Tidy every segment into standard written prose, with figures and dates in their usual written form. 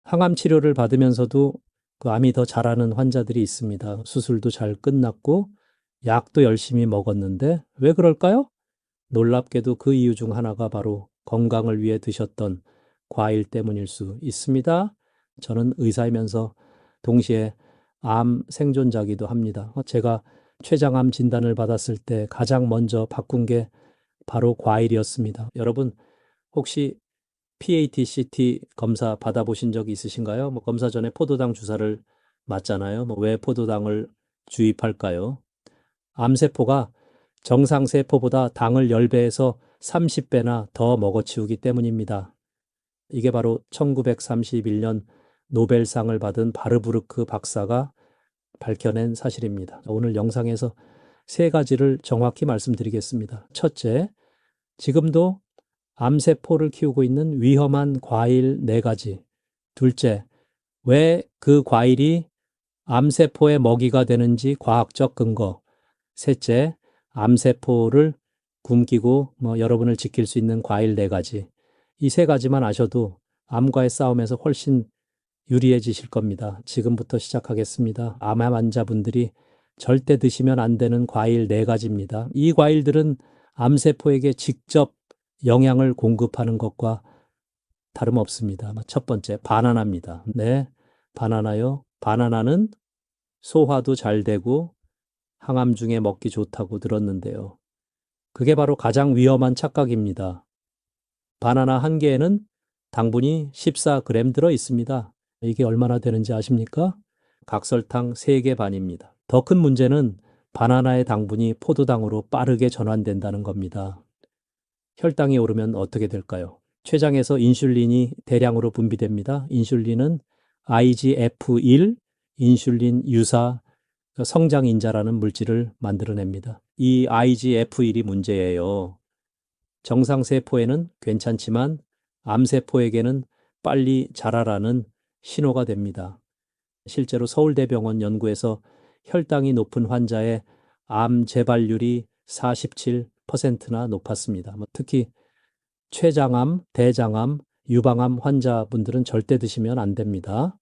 항암 치료를 받으면서도 그 암이 더 자라는 환자들이 있습니다. 수술도 잘 끝났고 약도 열심히 먹었는데 왜 그럴까요? 놀랍게도 그 이유 중 하나가 바로 건강을 위해 드셨던 과일 때문일 수 있습니다. 저는 의사이면서 동시에 암 생존자기도 합니다. 제가 췌장암 진단을 받았을 때 가장 먼저 바꾼 게 바로 과일이었습니다. 여러분 혹시 PAT-CT 검사 받아보신 적 있으신가요? 검사 전에 포도당 주사를 맞잖아요. 왜 포도당을 주입할까요? 암세포가 정상세포보다 당을 10배에서 30배나 더 먹어치우기 때문입니다. 이게 바로 1931년 노벨상을 받은 바르부르크 박사가 밝혀낸 사실입니다. 오늘 영상에서 세 가지를 정확히 말씀드리겠습니다. 첫째, 지금도 암세포를 키우고 있는 위험한 과일 네 가지. 둘째, 왜 그 과일이 암세포의 먹이가 되는지 과학적 근거. 셋째, 암세포를 굶기고 여러분을 지킬 수 있는 과일 네 가지. 이 세 가지만 아셔도 암과의 싸움에서 훨씬 유리해지실 겁니다. 지금부터 시작하겠습니다. 암 환자분들이 절대 드시면 안 되는 과일 네 가지입니다. 이 과일들은 암세포에게 직접 영양을 공급하는 것과 다름없습니다. 첫 번째, 바나나입니다. 네, 바나나요. 바나나는 소화도 잘 되고 항암 중에 먹기 좋다고 들었는데요. 그게 바로 가장 위험한 착각입니다. 바나나 한 개에는 당분이 14g 들어 있습니다. 이게 얼마나 되는지 아십니까? 각설탕 3개 반입니다. 더 큰 문제는 바나나의 당분이 포도당으로 빠르게 전환된다는 겁니다. 혈당이 오르면 어떻게 될까요? 췌장에서 인슐린이 대량으로 분비됩니다. 인슐린은 IGF-1, 인슐린 유사 성장인자라는 물질을 만들어냅니다. 이 IGF-1이 문제예요. 정상세포에는 괜찮지만 암세포에게는 빨리 자라라는 신호가 됩니다. 실제로 서울대병원 연구에서 혈당이 높은 환자의 암 재발률이 47%나 높았습니다. 특히 췌장암, 대장암, 유방암 환자분들은 절대 드시면 안 됩니다.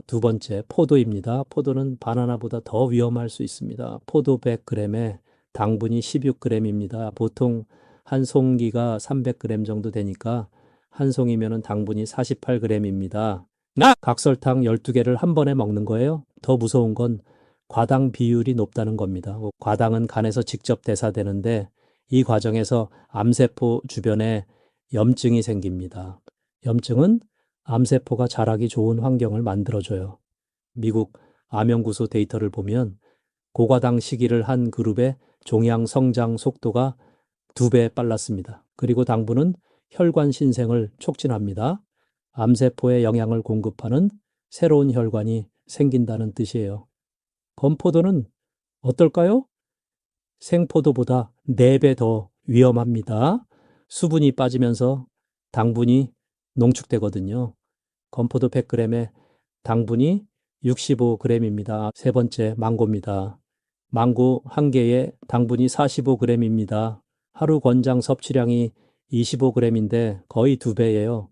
두 번째, 포도입니다. 포도는 바나나보다 더 위험할 수 있습니다. 포도 100g에 당분이 16g입니다. 보통 한 송기가 300g 정도 되니까 한 송이면 당분이 48g입니다. 각설탕 12개를 한 번에 먹는 거예요. 더 무서운 건 과당 비율이 높다는 겁니다. 과당은 간에서 직접 대사되는데 이 과정에서 암세포 주변에 염증이 생깁니다. 염증은 암세포가 자라기 좋은 환경을 만들어줘요. 미국 암연구소 데이터를 보면 고과당 시기를 한 그룹의 종양 성장 속도가 2배 빨랐습니다. 그리고 당분은 혈관 신생을 촉진합니다. 암세포에 영양을 공급하는 새로운 혈관이 생긴다는 뜻이에요. 건포도는 어떨까요? 생포도보다 4배 더 위험합니다. 수분이 빠지면서 당분이 농축되거든요. 건포도 100g에 당분이 65g입니다. 세 번째, 망고입니다. 망고 한 개에 당분이 45g입니다. 하루 권장 섭취량이 25g인데 거의 2배예요.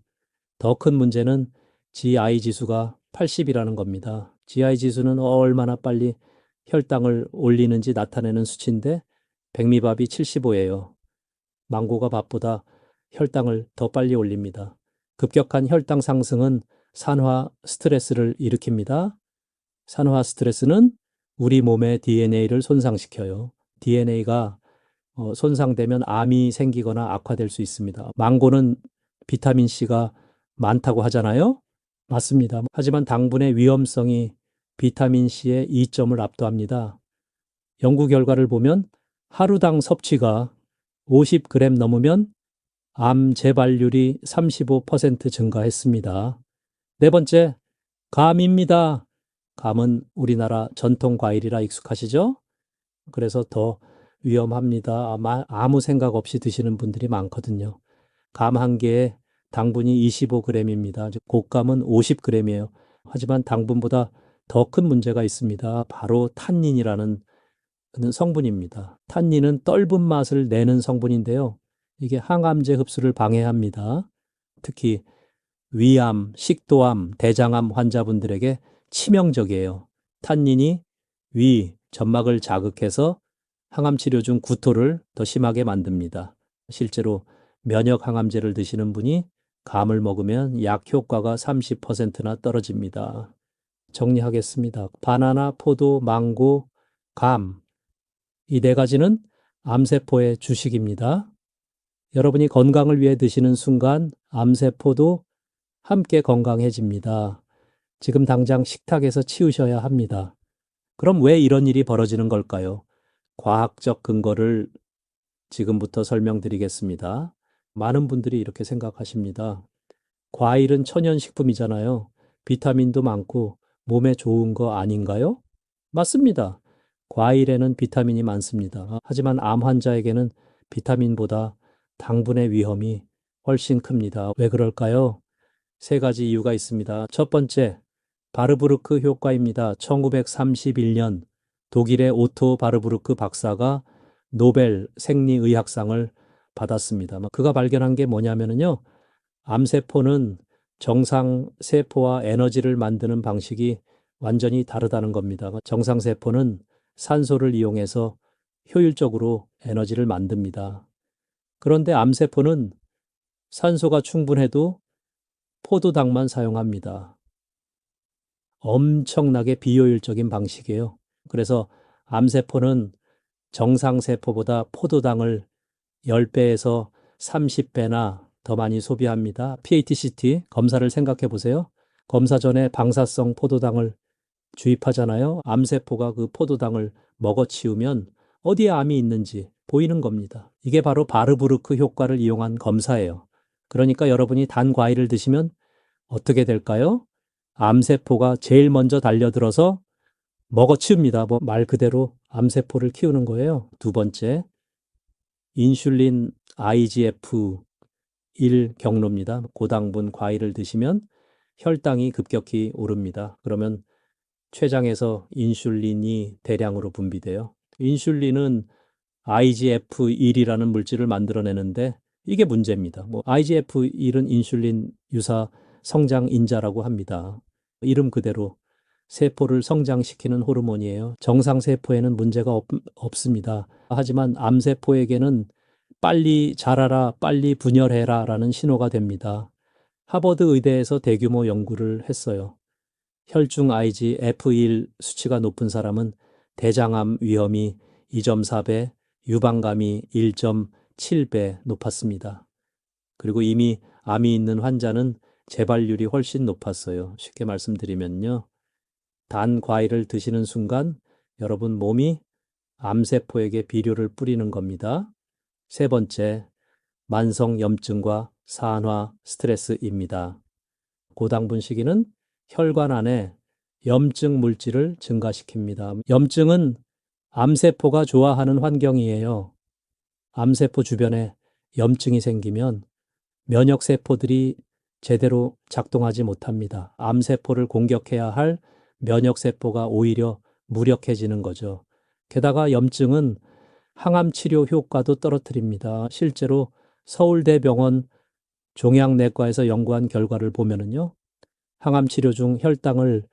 더 큰 문제는 GI 지수가 80이라는 겁니다. GI 지수는 얼마나 빨리 혈당을 올리는지 나타내는 수치인데 백미밥이 75예요. 망고가 밥보다 혈당을 더 빨리 올립니다. 급격한 혈당 상승은 산화 스트레스를 일으킵니다. 산화 스트레스는 우리 몸의 DNA를 손상시켜요. DNA가 손상되면 암이 생기거나 악화될 수 있습니다. 망고는 비타민C가 많다고 하잖아요. 맞습니다. 하지만 당분의 위험성이 비타민C의 이점을 압도합니다. 연구 결과를 보면 하루당 섭취가 50g 넘으면 암 재발률이 35% 증가했습니다. 네 번째, 감입니다. 감은 우리나라 전통 과일이라 익숙하시죠? 그래서 더 위험합니다. 아무 생각 없이 드시는 분들이 많거든요. 감 한 개에 당분이 25g입니다. 곶감은 50g이에요. 하지만 당분보다 더 큰 문제가 있습니다. 바로 탄닌이라는 성분입니다. 탄닌은 떫은 맛을 내는 성분인데요. 이게 항암제 흡수를 방해합니다. 특히 위암, 식도암, 대장암 환자분들에게 치명적이에요. 탄닌이 위, 점막을 자극해서 항암 치료 중 구토를 더 심하게 만듭니다. 실제로 면역 항암제를 드시는 분이 감을 먹으면 약 효과가 30%나 떨어집니다. 정리하겠습니다. 바나나, 포도, 망고, 감. 이 네 가지는 암세포의 주식입니다. 여러분이 건강을 위해 드시는 순간 암세포도 함께 건강해집니다. 지금 당장 식탁에서 치우셔야 합니다. 그럼 왜 이런 일이 벌어지는 걸까요? 과학적 근거를 지금부터 설명드리겠습니다. 많은 분들이 이렇게 생각하십니다. 과일은 천연식품이잖아요. 비타민도 많고 몸에 좋은 거 아닌가요? 맞습니다. 과일에는 비타민이 많습니다. 하지만 암 환자에게는 비타민보다 당분의 위험이 훨씬 큽니다. 왜 그럴까요? 세 가지 이유가 있습니다. 첫 번째, 바르부르크 효과입니다. 1931년 독일의 오토 바르부르크 박사가 노벨 생리의학상을 받았습니다. 그가 발견한 게 뭐냐면요. 암세포는 정상세포와 에너지를 만드는 방식이 완전히 다르다는 겁니다. 정상세포는 산소를 이용해서 효율적으로 에너지를 만듭니다. 그런데 암세포는 산소가 충분해도 포도당만 사용합니다. 엄청나게 비효율적인 방식이에요. 그래서 암세포는 정상세포보다 포도당을 10배에서 30배나 더 많이 소비합니다. PAT-CT 검사를 생각해 보세요. 검사 전에 방사성 포도당을 주입하잖아요. 암세포가 그 포도당을 먹어치우면 어디에 암이 있는지 보이는 겁니다. 이게 바로 바르부르크 효과를 이용한 검사예요. 그러니까 여러분이 단 과일을 드시면 어떻게 될까요? 암세포가 제일 먼저 달려들어서 먹어치웁니다. 말 그대로 암세포를 키우는 거예요. 두 번째, 인슐린 IGF-1 경로입니다. 고당분 과일을 드시면 혈당이 급격히 오릅니다. 그러면 췌장에서 인슐린이 대량으로 분비돼요. 인슐린은 IGF-1이라는 물질을 만들어내는데 이게 문제입니다. IGF-1은 인슐린 유사 성장 인자라고 합니다. 이름 그대로 세포를 성장시키는 호르몬이에요. 정상 세포에는 문제가 없습니다. 하지만 암세포에게는 빨리 자라라, 빨리 분열해라 라는 신호가 됩니다. 하버드 의대에서 대규모 연구를 했어요. 혈중 IGF-1 수치가 높은 사람은 대장암 위험이 2.4배, 유방감이 1.7배 높았습니다. 그리고 이미 암이 있는 환자는 재발률이 훨씬 높았어요. 쉽게 말씀드리면요. 단 과일을 드시는 순간 여러분 몸이 암세포에게 비료를 뿌리는 겁니다. 세 번째, 만성 염증과 산화 스트레스입니다. 고당분 식이는 혈관 안에 염증 물질을 증가시킵니다. 염증은 암세포가 좋아하는 환경이에요. 암세포 주변에 염증이 생기면 면역세포들이 제대로 작동하지 못합니다. 암세포를 공격해야 할 면역세포가 오히려 무력해지는 거죠. 게다가 염증은 항암 치료 효과도 떨어뜨립니다. 실제로 서울대병원 종양내과에서 연구한 결과를 보면은요. 항암 치료 중 혈당을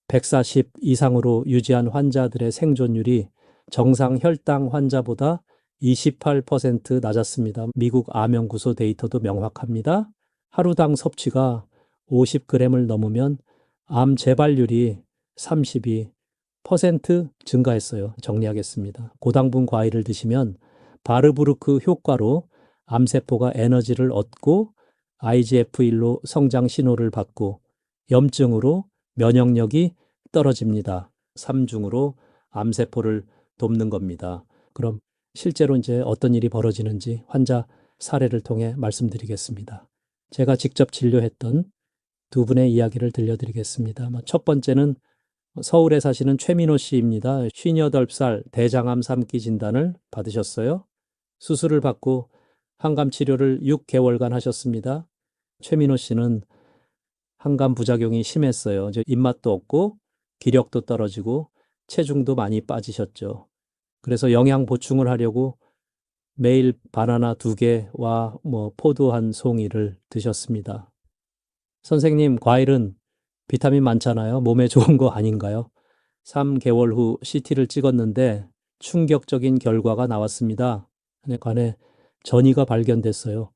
140 이상으로 유지한 환자들의 생존율이 정상 혈당 환자보다 28% 낮았습니다. 미국 암연구소 데이터도 명확합니다. 하루당 섭취가 50g을 넘으면 암 재발률이 32% 증가했어요. 정리하겠습니다. 고당분 과일을 드시면 바르부르크 효과로 암세포가 에너지를 얻고 IGF-1로 성장 신호를 받고 염증으로 면역력이 떨어집니다. 3중으로 암세포를 돕는 겁니다. 그럼 실제로 이제 어떤 일이 벌어지는지 환자 사례를 통해 말씀드리겠습니다. 제가 직접 진료했던 두 분의 이야기를 들려드리겠습니다. 첫 번째는 서울에 사시는 최민호 씨입니다. 58살 대장암 3기 진단을 받으셨어요. 수술을 받고 항암 치료를 6개월간 하셨습니다. 최민호 씨는 항암 부작용이 심했어요. 이제 입맛도 없고 기력도 떨어지고 체중도 많이 빠지셨죠. 그래서 영양 보충을 하려고 매일 바나나 2개와 포도 한 송이를 드셨습니다. 선생님, 과일은 비타민 많잖아요. 몸에 좋은 거 아닌가요? 3개월 후 CT를 찍었는데 충격적인 결과가 나왔습니다. 간에 전이가 발견됐어요.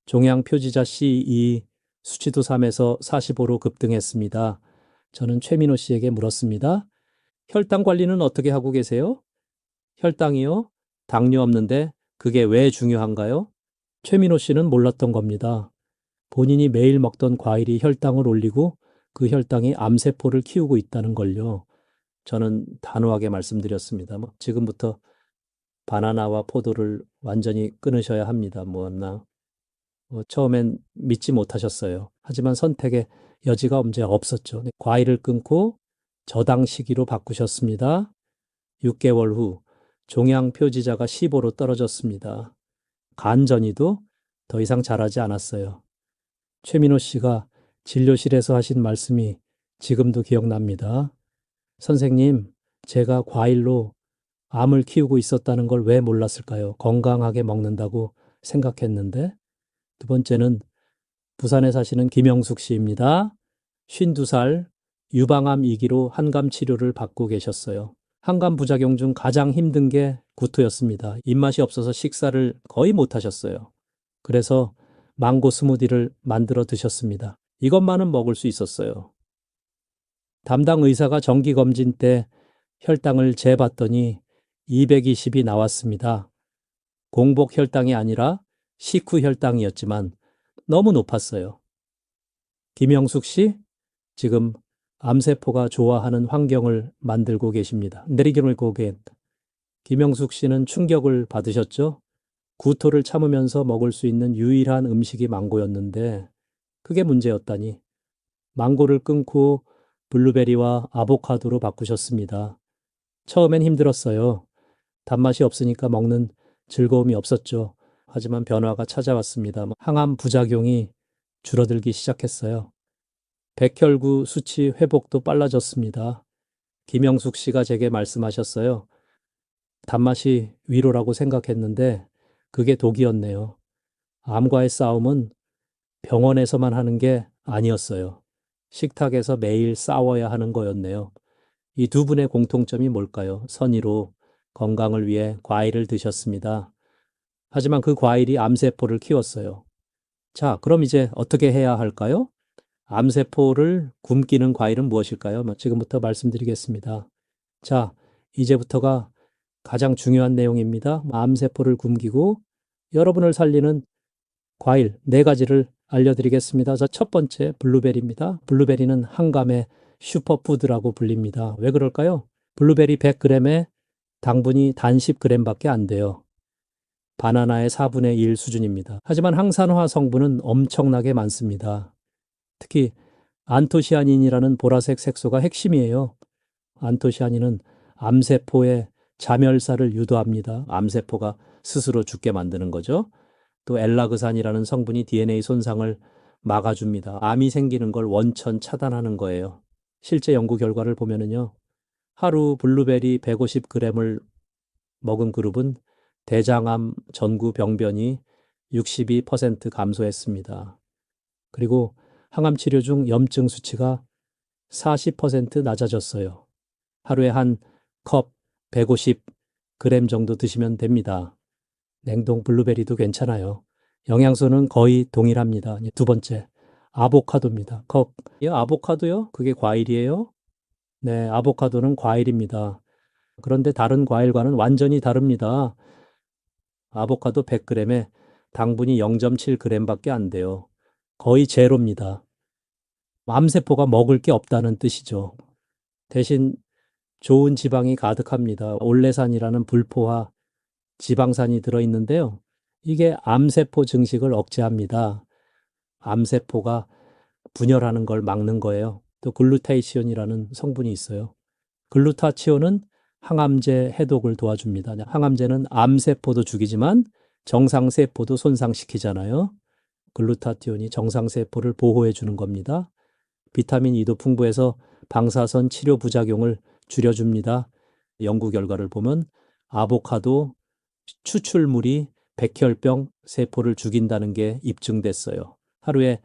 종양 표지자 C2 수치도 3에서 45로 급등했습니다. 저는 최민호 씨에게 물었습니다. 혈당 관리는 어떻게 하고 계세요? 혈당이요? 당뇨 없는데 그게 왜 중요한가요? 최민호 씨는 몰랐던 겁니다. 본인이 매일 먹던 과일이 혈당을 올리고 그 혈당이 암세포를 키우고 있다는 걸요. 저는 단호하게 말씀드렸습니다. 지금부터 바나나와 포도를 완전히 끊으셔야 합니다. 뭐나 처음엔 믿지 못하셨어요. 하지만 선택의 여지가 언제 없었죠. 과일을 끊고 저당 시기로 바꾸셨습니다. 6개월 후 종양 표지자가 15로 떨어졌습니다. 간전이도 더 이상 자라지 않았어요. 최민호 씨가 진료실에서 하신 말씀이 지금도 기억납니다. 선생님, 제가 과일로 암을 키우고 있었다는 걸 왜 몰랐을까요? 건강하게 먹는다고 생각했는데. 두 번째는 부산에 사시는 김영숙 씨입니다. 52살 유방암 2기로 항암 치료를 받고 계셨어요. 항암 부작용 중 가장 힘든 게 구토였습니다. 입맛이 없어서 식사를 거의 못 하셨어요. 그래서 망고 스무디를 만들어 드셨습니다. 이것만은 먹을 수 있었어요. 담당 의사가 정기검진 때 혈당을 재봤더니 220이 나왔습니다. 공복 혈당이 아니라 식후 혈당이었지만 너무 높았어요. 김영숙 씨, 지금 암세포가 좋아하는 환경을 만들고 계십니다. 내리기를 고개. 김영숙 씨는 충격을 받으셨죠? 구토를 참으면서 먹을 수 있는 유일한 음식이 망고였는데 그게 문제였다니. 망고를 끊고 블루베리와 아보카도로 바꾸셨습니다. 처음엔 힘들었어요. 단맛이 없으니까 먹는 즐거움이 없었죠. 하지만 변화가 찾아왔습니다. 항암 부작용이 줄어들기 시작했어요. 백혈구 수치 회복도 빨라졌습니다. 김영숙 씨가 제게 말씀하셨어요. 단맛이 위로라고 생각했는데 그게 독이었네요. 암과의 싸움은 병원에서만 하는 게 아니었어요. 식탁에서 매일 싸워야 하는 거였네요. 이 두 분의 공통점이 뭘까요? 선의로 건강을 위해 과일을 드셨습니다. 하지만 그 과일이 암세포를 키웠어요. 자, 그럼 이제 어떻게 해야 할까요? 암세포를 굶기는 과일은 무엇일까요? 지금부터 말씀드리겠습니다. 자, 이제부터가 가장 중요한 내용입니다. 암세포를 굶기고 여러분을 살리는 과일 4가지를 알려드리겠습니다. 자, 첫 번째 블루베리입니다. 블루베리는 한감의 슈퍼푸드라고 불립니다. 왜 그럴까요? 블루베리 100g에 당분이 단 10g밖에 안 돼요. 바나나의 4분의 1 수준입니다. 하지만 항산화 성분은 엄청나게 많습니다. 특히 안토시아닌이라는 보라색 색소가 핵심이에요. 안토시아닌은 암세포의 자멸사를 유도합니다. 암세포가 스스로 죽게 만드는 거죠. 또 엘라그산이라는 성분이 DNA 손상을 막아줍니다. 암이 생기는 걸 원천 차단하는 거예요. 실제 연구 결과를 보면은요. 하루 블루베리 150g을 먹은 그룹은 대장암 전구 병변이 62% 감소했습니다. 그리고 항암 치료 중 염증 수치가 40% 낮아졌어요. 하루에 한 컵 150g 정도 드시면 됩니다. 냉동 블루베리도 괜찮아요. 영양소는 거의 동일합니다. 두 번째, 아보카도입니다. 아보카도요? 그게 과일이에요? 네, 아보카도는 과일입니다. 그런데 다른 과일과는 완전히 다릅니다. 아보카도 100g에 당분이 0.7g밖에 안 돼요. 거의 제로입니다. 암세포가 먹을 게 없다는 뜻이죠. 대신 좋은 지방이 가득합니다. 올레산이라는 불포화 지방산이 들어있는데요. 이게 암세포 증식을 억제합니다. 암세포가 분열하는 걸 막는 거예요. 또 글루테이시온이라는 성분이 있어요. 글루타치온은 항암제 해독을 도와줍니다. 항암제는 암세포도 죽이지만 정상세포도 손상시키잖아요. 글루타티온이 정상세포를 보호해 주는 겁니다. 비타민 E도 풍부해서 방사선 치료 부작용을 줄여줍니다. 연구 결과를 보면 아보카도 추출물이 백혈병 세포를 죽인다는 게 입증됐어요. 하루에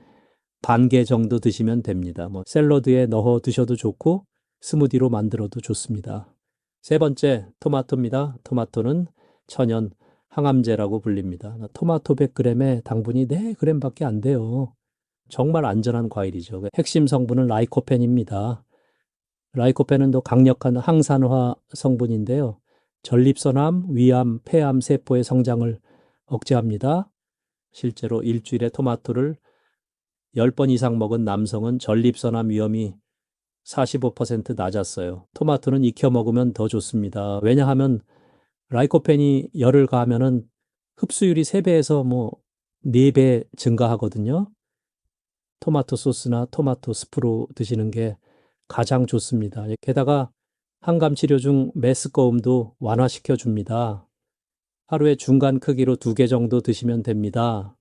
반 개 정도 드시면 됩니다. 샐러드에 넣어 드셔도 좋고 스무디로 만들어도 좋습니다. 세 번째, 토마토입니다. 토마토는 천연 항암제라고 불립니다. 토마토 100g에 당분이 4g밖에 안 돼요. 정말 안전한 과일이죠. 핵심 성분은 라이코펜입니다. 라이코펜은 더 강력한 항산화 성분인데요. 전립선암, 위암, 폐암 세포의 성장을 억제합니다. 실제로 일주일에 토마토를 10번 이상 먹은 남성은 전립선암 위험이 45% 낮았어요. 토마토는 익혀 먹으면 더 좋습니다. 왜냐하면 라이코펜이 열을 가하면은 흡수율이 3배에서 4배 증가하거든요. 토마토 소스나 토마토 스프로 드시는 게 가장 좋습니다. 게다가 항암 치료 중 메스꺼움도 완화시켜 줍니다. 하루에 중간 크기로 2개 정도 드시면 됩니다.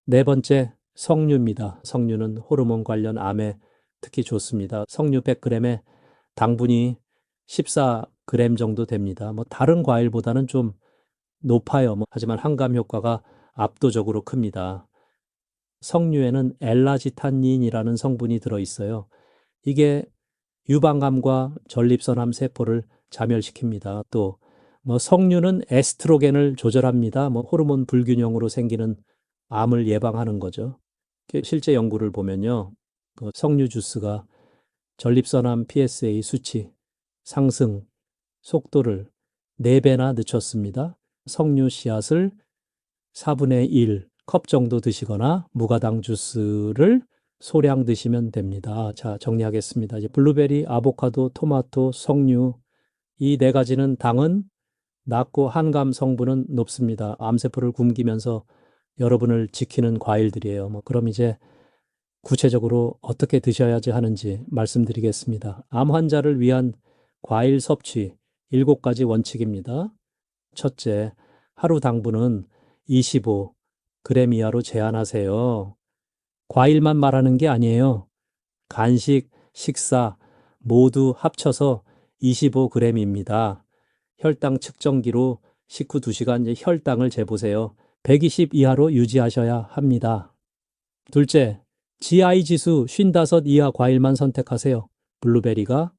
네 번째, 석류입니다. 석류는 호르몬 관련 암에 특히 좋습니다. 석류 100g에 당분이 14g 정도 됩니다. 다른 과일보다는 좀 높아요. 하지만 항암 효과가 압도적으로 큽니다. 석류에는 엘라지타닌이라는 성분이 들어있어요. 이게 유방암과 전립선암 세포를 자멸시킵니다. 또 석류는 에스트로겐을 조절합니다. 호르몬 불균형으로 생기는 암을 예방하는 거죠. 실제 연구를 보면요. 석류 주스가 전립선암 PSA 수치 상승 속도를 4배나 늦췄습니다. 석류 씨앗을 4분의 1 컵 정도 드시거나 무가당 주스를 소량 드시면 됩니다. 자, 정리하겠습니다. 이제 블루베리, 아보카도, 토마토, 석류 이 4가지는 당은 낮고 한감 성분은 높습니다. 암세포를 굶기면서 여러분을 지키는 과일들이에요. 그럼 이제 구체적으로 어떻게 드셔야지 하는지 말씀드리겠습니다. 암 환자를 위한 과일 섭취 7가지 원칙입니다. 첫째, 하루 당분은 25g 이하로 제한하세요. 과일만 말하는 게 아니에요. 간식, 식사 모두 합쳐서 25g입니다. 혈당 측정기로 식후 2시간 혈당을 재보세요. 120 이하로 유지하셔야 합니다. 둘째, GI 지수 55 이하 과일만 선택하세요. 블루베리가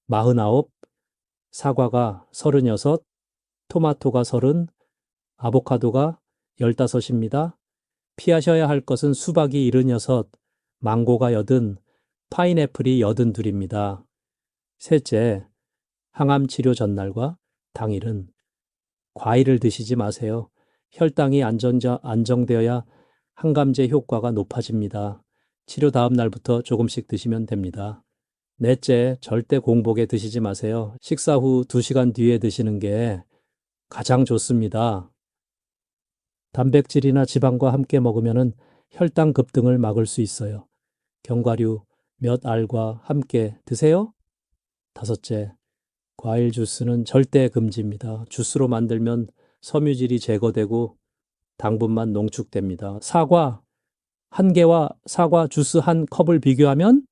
49, 사과가 36, 토마토가 30, 아보카도가 15입니다. 피하셔야 할 것은 수박이 76, 망고가 80, 파인애플이 82입니다. 셋째, 항암 치료 전날과 당일은 과일을 드시지 마세요. 혈당이 안정되어야 항암제 효과가 높아집니다. 치료 다음 날부터 조금씩 드시면 됩니다. 넷째, 절대 공복에 드시지 마세요. 식사 후 2시간 뒤에 드시는 게 가장 좋습니다. 단백질이나 지방과 함께 먹으면 혈당 급등을 막을 수 있어요. 견과류, 몇 알과 함께 드세요. 다섯째, 과일 주스는 절대 금지입니다. 주스로 만들면 섬유질이 제거되고 당분만 농축됩니다. 사과 1개와 사과 주스 1컵을 비교하면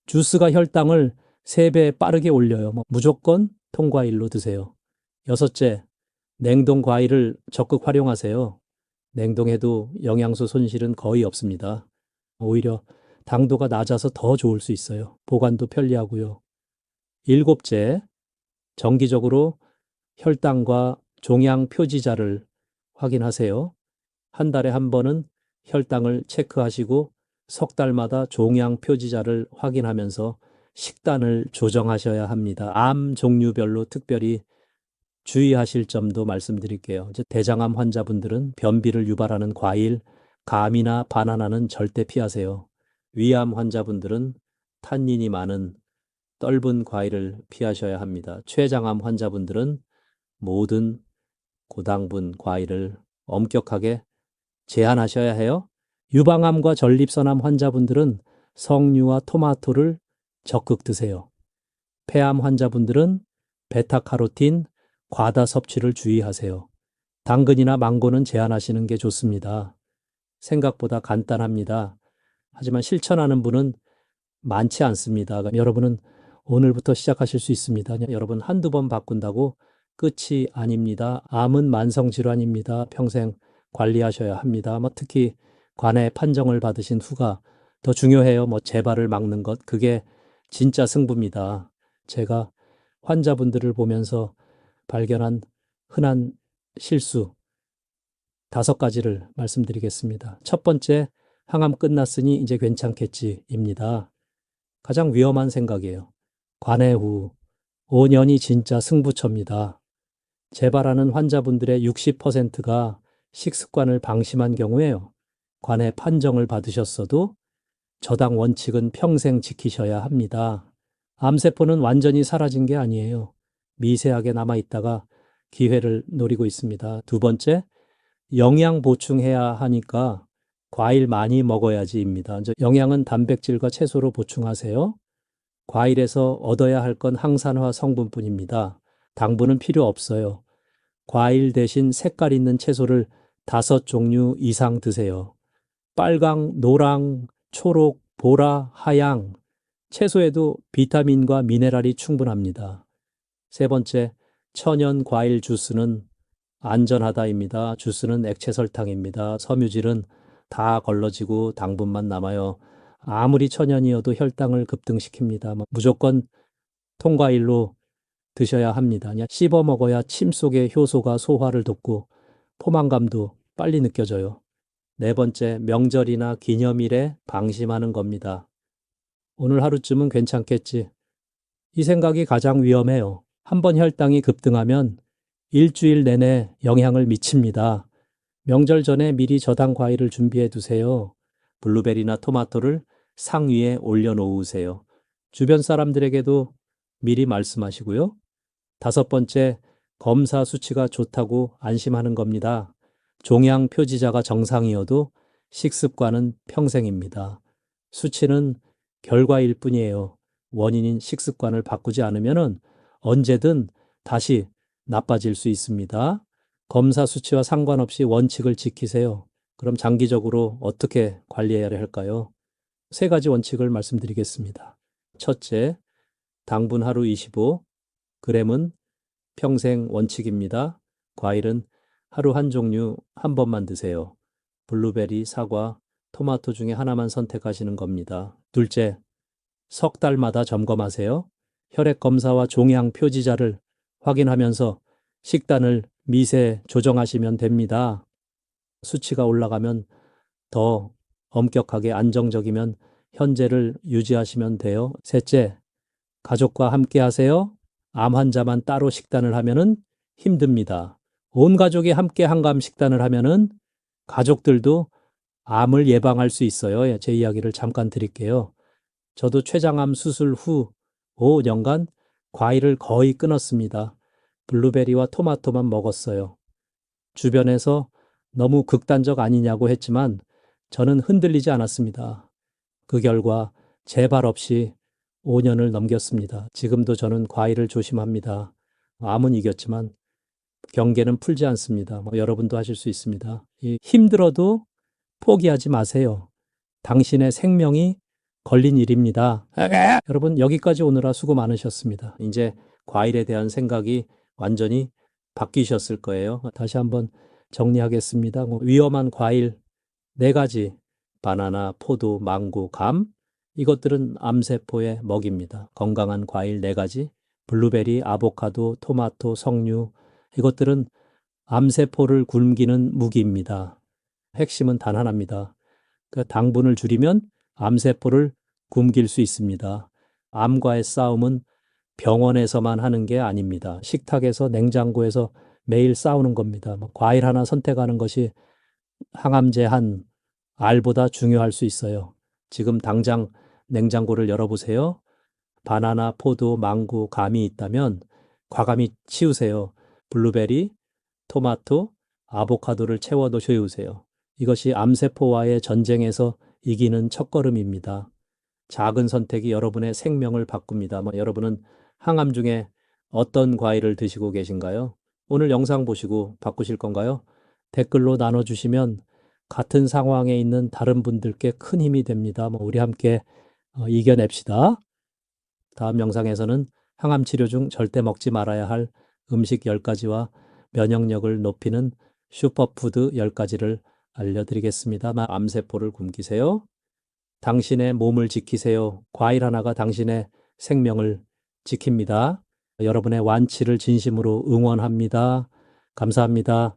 주스가 혈당을 3배 빠르게 올려요. 무조건 통과일로 드세요. 여섯째, 냉동 과일을 적극 활용하세요. 냉동해도 영양소 손실은 거의 없습니다. 오히려 당도가 낮아서 더 좋을 수 있어요. 보관도 편리하고요. 일곱째, 정기적으로 혈당과 종양 표지자를 확인하세요. 한 달에 한 번은 혈당을 체크하시고 석 달마다 종양 표지자를 확인하면서 식단을 조정하셔야 합니다. 암 종류별로 특별히 주의하실 점도 말씀드릴게요. 이제 대장암 환자분들은 변비를 유발하는 과일, 감이나 바나나는 절대 피하세요. 위암 환자분들은 탄닌이 많은 떫은 과일을 피하셔야 합니다. 췌장암 환자분들은 모든 고당분 과일을 엄격하게 제한하셔야 해요. 유방암과 전립선암 환자분들은 석류와 토마토를 적극 드세요. 폐암 환자분들은 베타카로틴, 과다 섭취를 주의하세요. 당근이나 망고는 제한하시는 게 좋습니다. 생각보다 간단합니다. 하지만 실천하는 분은 많지 않습니다. 여러분은 오늘부터 시작하실 수 있습니다. 여러분 한두 번 바꾼다고 끝이 아닙니다. 암은 만성질환입니다. 평생 관리하셔야 합니다. 특히 관의 판정을 받으신 후가 더 중요해요. 재발을 막는 것. 그게 진짜 승부입니다. 제가 환자분들을 보면서 발견한 흔한 실수 5가지를 말씀드리겠습니다. 첫 번째, 항암 끝났으니 이제 괜찮겠지입니다. 가장 위험한 생각이에요. 관해 후 5년이 진짜 승부처입니다. 재발하는 환자분들의 60%가 식습관을 방심한 경우에요. 관해 판정을 받으셨어도 저당 원칙은 평생 지키셔야 합니다. 암세포는 완전히 사라진 게 아니에요. 미세하게 남아있다가 기회를 노리고 있습니다. 두 번째, 영양 보충해야 하니까 과일 많이 먹어야지입니다. 영양은 단백질과 채소로 보충하세요. 과일에서 얻어야 할 건 항산화 성분뿐입니다. 당분은 필요 없어요. 과일 대신 색깔 있는 채소를 5종류 이상 드세요. 빨강, 노랑, 초록, 보라, 하양. 채소에도 비타민과 미네랄이 충분합니다. 세 번째, 천연 과일 주스는 안전하다입니다. 주스는 액체 설탕입니다. 섬유질은 다 걸러지고 당분만 남아요. 아무리 천연이어도 혈당을 급등시킵니다. 무조건 통과일로 드셔야 합니다. 씹어 먹어야 침 속의 효소가 소화를 돕고 포만감도 빨리 느껴져요. 네 번째, 명절이나 기념일에 방심하는 겁니다. 오늘 하루쯤은 괜찮겠지. 이 생각이 가장 위험해요. 한번 혈당이 급등하면 일주일 내내 영향을 미칩니다. 명절 전에 미리 저당 과일을 준비해 두세요. 블루베리나 토마토를 상 위에 올려놓으세요. 주변 사람들에게도 미리 말씀하시고요. 5번째, 검사 수치가 좋다고 안심하는 겁니다. 종양 표지자가 정상이어도 식습관은 평생입니다. 수치는 결과일 뿐이에요. 원인인 식습관을 바꾸지 않으면 언제든 다시 나빠질 수 있습니다. 검사 수치와 상관없이 원칙을 지키세요. 그럼 장기적으로 어떻게 관리해야 할까요? 3가지 원칙을 말씀드리겠습니다. 첫째, 당분 하루 25g은 평생 원칙입니다. 과일은 하루 한 종류 한 번만 드세요. 블루베리, 사과, 토마토 중에 하나만 선택하시는 겁니다. 둘째, 석 달마다 점검하세요. 혈액 검사와 종양 표지자를 확인하면서 식단을 미세 조정하시면 됩니다. 수치가 올라가면 더 엄격하게 안정적이면 현재를 유지하시면 돼요. 셋째, 가족과 함께 하세요. 암 환자만 따로 식단을 하면은 힘듭니다. 온 가족이 함께 한가함 식단을 하면은 가족들도 암을 예방할 수 있어요. 제 이야기를 잠깐 드릴게요. 저도 췌장암 수술 후 5년간 과일을 거의 끊었습니다. 블루베리와 토마토만 먹었어요. 주변에서 너무 극단적 아니냐고 했지만 저는 흔들리지 않았습니다. 그 결과 재발 없이 5년을 넘겼습니다. 지금도 저는 과일을 조심합니다. 암은 이겼지만 경계는 풀지 않습니다. 여러분도 하실 수 있습니다. 힘들어도 포기하지 마세요. 당신의 생명이 걸린 일입니다. 여러분 여기까지 오느라 수고 많으셨습니다. 이제 과일에 대한 생각이 완전히 바뀌셨을 거예요. 다시 한번 정리하겠습니다. 위험한 과일 4가지, 바나나, 포도, 망고, 감, 이것들은 암세포의 먹입니다. 건강한 과일 4가지, 블루베리, 아보카도, 토마토, 석류, 이것들은 암세포를 굶기는 무기입니다. 핵심은 단 하나입니다. 그 당분을 줄이면 암세포를 굶길 수 있습니다. 암과의 싸움은 병원에서만 하는 게 아닙니다. 식탁에서, 냉장고에서 매일 싸우는 겁니다. 과일 하나 선택하는 것이 항암제 한 알보다 중요할 수 있어요. 지금 당장 냉장고를 열어보세요. 바나나, 포도, 망고, 감이 있다면 과감히 치우세요. 블루베리, 토마토, 아보카도를 채워 놓으세요. 이것이 암세포와의 전쟁에서 이기는 첫걸음입니다. 작은 선택이 여러분의 생명을 바꿉니다. 여러분은 항암 중에 어떤 과일을 드시고 계신가요? 오늘 영상 보시고 바꾸실 건가요? 댓글로 나눠주시면 같은 상황에 있는 다른 분들께 큰 힘이 됩니다. 우리 함께 이겨냅시다. 다음 영상에서는 항암 치료 중 절대 먹지 말아야 할 음식 10가지와 면역력을 높이는 슈퍼푸드 10가지를 알려드리겠습니다. 암세포를 굶기세요. 당신의 몸을 지키세요. 과일 하나가 당신의 생명을 지킵니다. 여러분의 완치를 진심으로 응원합니다. 감사합니다.